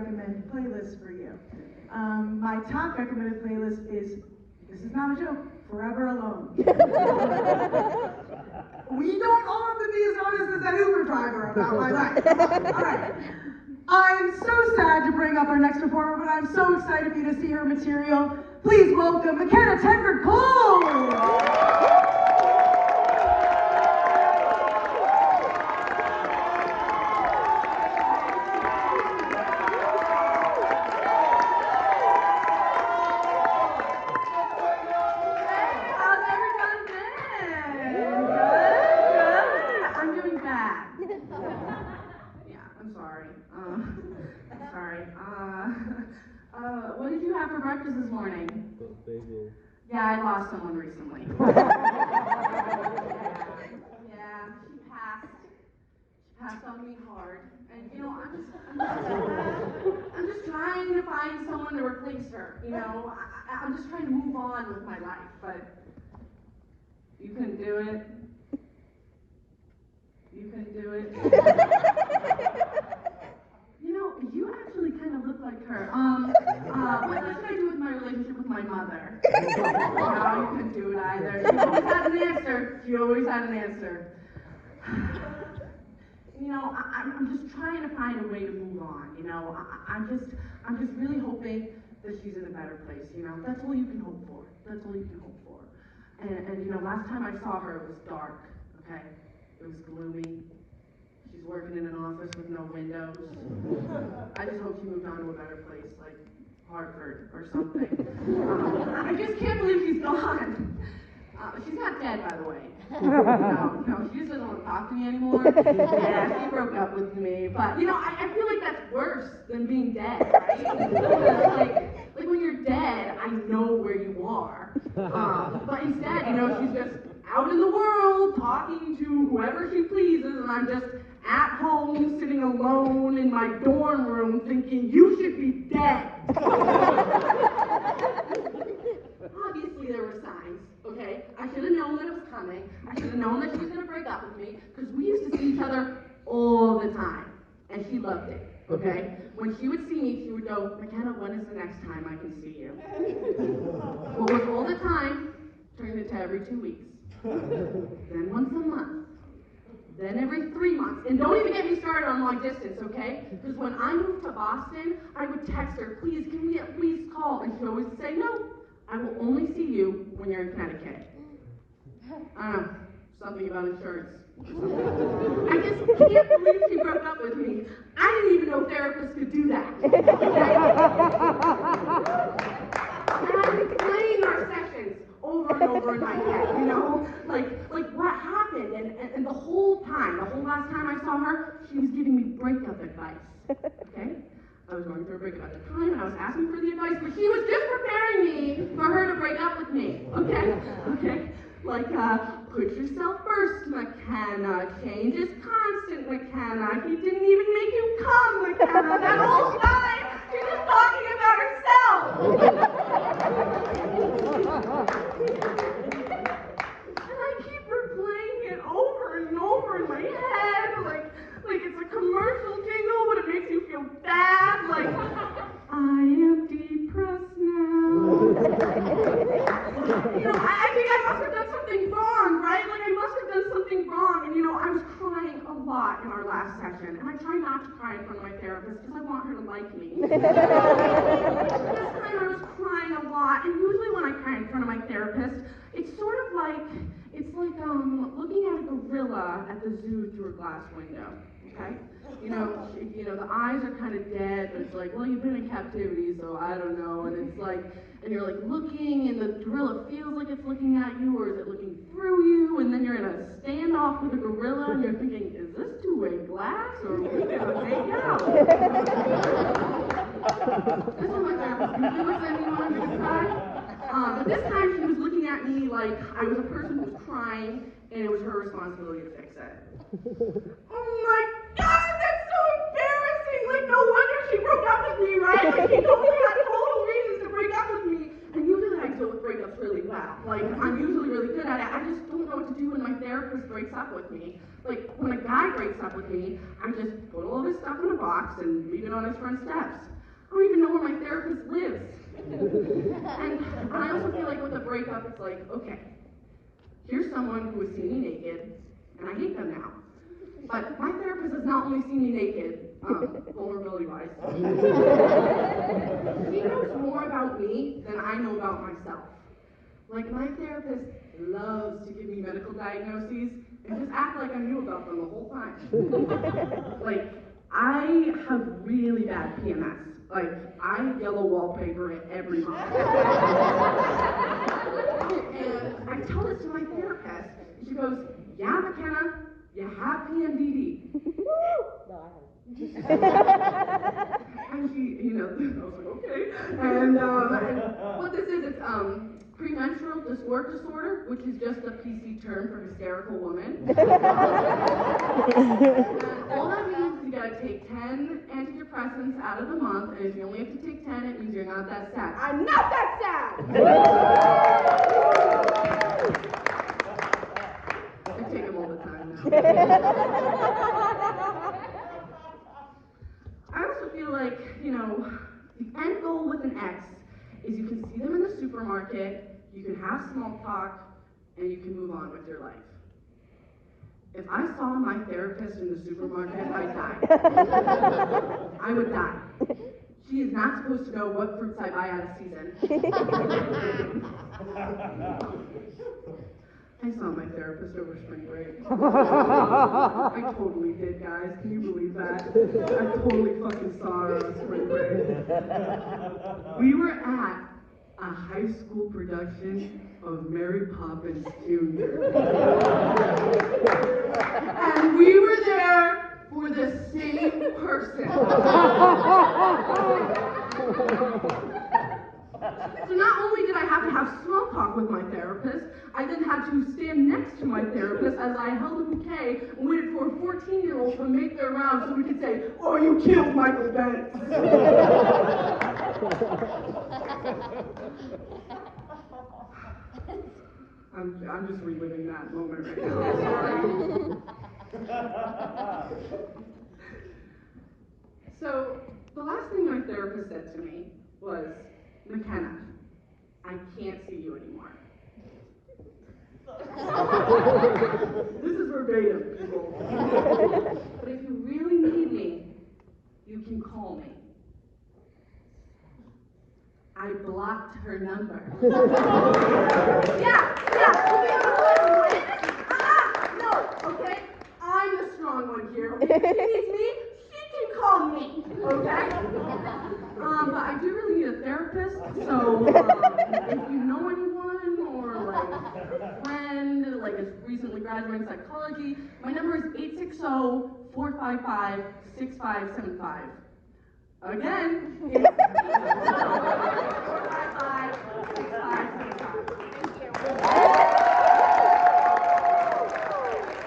recommend playlists for you. My top recommended playlist is, this is not a joke, Forever Alone. We don't all have to be as honest as that Uber driver about my life. All right. I'm so sad to bring up our next performer, but I'm so excited for you to see her material. Please welcome McKenna Tedford-Coles! What did you have for breakfast this morning? Bagel. Yeah, I lost someone recently. She passed on me hard. And I'm just trying to find someone to replace her. I'm just trying to move on with my life, but you couldn't do it. You couldn't do it. You actually kind of look like her. What should I do with my relationship with my mother? No, you couldn't do it either. She always had an answer. I'm just trying to find a way to move on. I'm just really hoping that she's in a better place. That's all you can hope for. And last time I saw her, it was dark. Okay, it was gloomy. She's working in an office with no windows. I just hope she moved on to a better place, like Hartford or something. I just can't believe she's gone. She's not dead, by the way. No, she just doesn't want to talk to me anymore. Yeah, she broke up with me. But, I feel like that's worse than being dead, right? Like when you're dead, I know where you are. But instead, she's just out in the world talking to whoever she pleases, and I'm just at home sitting alone in my dorm room thinking, you should be dead. Obviously there were signs, okay? I should have known that it was coming. I should have known that she was going to break up with me, because we used to see each other all the time, and she loved it, okay? When she would see me, she would go, McKenna, when is the next time I can see you? What was all the time turned into every 2 weeks. Then once a month. Then every 3 months. And don't even get me started on long distance, okay? Because when I moved to Boston, I would text her, please, can we at least call? And she'd always say, no, I will only see you when you're in Connecticut. Something about insurance. I just can't believe she broke up with me. I didn't even know therapists could do that. And I've been playing our sessions over and over in my head, like what happened, and the whole last time I saw her, she was giving me breakup advice, okay? I was going through a breakup at the time, and I was asking for the advice, but she was just preparing me for her to break up with me, okay? Like, put yourself first, McKenna. Change is constant, McKenna. He didn't even make you come, McKenna. That whole time, she's just talking about herself. And I keep replaying it over and over in my head, like it's a commercial jingle, but it makes you feel bad, like, I am depressed now. I think I must have done something wrong, right? Like, I must have done something wrong, and I was crying a lot in our last session, and I try not to cry in front of my therapist because I want her to like me. This time I was crying a lot, and usually when I cry in front of my therapist, it's sort of like, looking at a gorilla at the zoo through a glass window, okay? The eyes are kind of dead, but it's like, well, you've been in captivity, so I don't know, and it's like, and you're like looking, and the gorilla feels like it's looking at you, or is it looking through you, and then you're in a standoff with a gorilla, and you're thinking, is this two-way glass, or are we gonna make out? This is my therapist usually looks at me when I'm gonna cry, but this time she was looking at me like I was a person who was crying, and it was her responsibility to fix it. Oh my God, that's so embarrassing! Like, no wonder she broke up with me, right? Like, she totally had total reasons to break up with me. And usually I deal with breakups really well. Like, I'm usually really good at it. I just don't know what to do when my therapist breaks up with me. Like, when a guy breaks up with me, I just put all this stuff in a box and leave it on his front steps. I don't even know where my therapist lives. And I also feel like with a breakup, it's like, okay, here's someone who has seen me naked, and I hate them now. But my therapist has not only seen me naked, vulnerability-wise, he knows more about me than I know about myself. Like, my therapist loves to give me medical diagnoses and just act like I knew about them the whole time. Like, I have really bad PMS. Like, I yellow wallpaper it every month. And I tell this to my therapist, and she goes, yeah, McKenna, you have PMDD. And she, I was like, okay. And what this is, it's premenstrual dyswork disorder, which is just a PC term for hysterical woman. And all that means is you gotta take 10 antidepressants out of the month, and if you only have to take 10, it means you're not that sad. I'm not that sad! I take them all the time now. I also feel like, the end goal with an ex is you can see them in the supermarket, you can have small talk, and you can move on with your life. If I saw my therapist in the supermarket, I'd die. I would die. She is not supposed to know what fruits I buy out of season. I saw my therapist over spring break. I totally did, guys. Can you believe that? I totally fucking saw her on spring break. We were at a high school production of Mary Poppins Jr. And we were there for the same person. So not only did I have to have small talk with my therapist, I then had to stand next to my therapist as I held a bouquet and waited for a 14-year-old to make their rounds so we could say, oh, you killed Michael Bent. I'm just reliving that moment right now. Sorry. So the last thing my therapist said to me was, McKenna, I can't see you anymore. This is verbatim, people. But if you really need me, you can call me. I blocked her number. Yeah. No, okay? I'm the strong one here. Okay? If she needs me, she can call me. Okay? But I do really need a therapist, so if you know anyone or like a friend, like is recently graduating psychology, my number is 860-455-6575. Again, it's